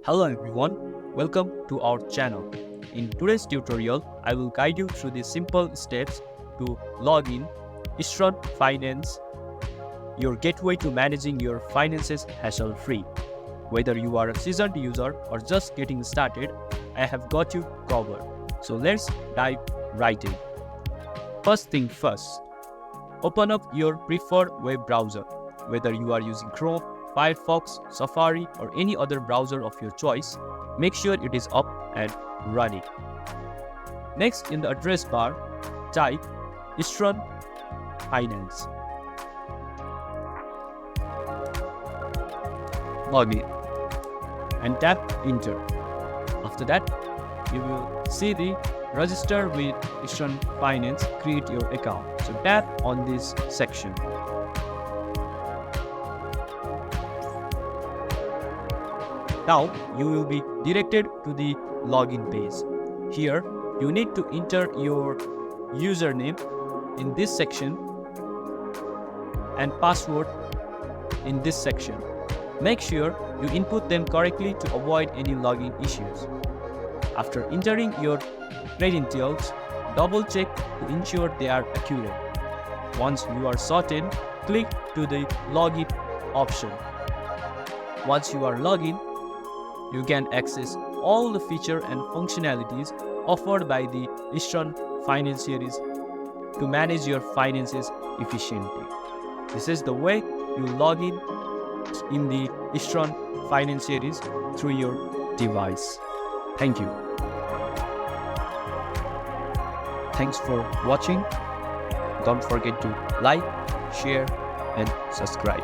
Hello everyone, welcome to our channel. In today's tutorial, I will guide you through the simple steps to log in Eastern Finance, your gateway to managing your finances hassle-free. Whether you are a seasoned user or just getting started, I have got you covered. So let's dive right in. First thing first, open up your preferred web browser. Whether you are using Chrome, Firefox, Safari, or any other browser of your choice, make sure it is up and running. Next, in the address bar, type Eastern Finance. Log in and tap Enter. After that, you will see the Register with Eastern Finance, create your account. So tap on this section. Now, you will be directed to the login page. Here, you need to enter your username in this section and password in this section. Make sure you input them correctly to avoid any login issues. After entering your credentials, double check to ensure they are accurate. Once you are sorted, click to the login option. Once you are logged in, you can access all the features and functionalities offered by the Eastern Financiers to manage your finances efficiently. This is the way you log in the Eastern Financiers through your device. Thank you. Thanks for watching. Don't forget to like, share, and subscribe.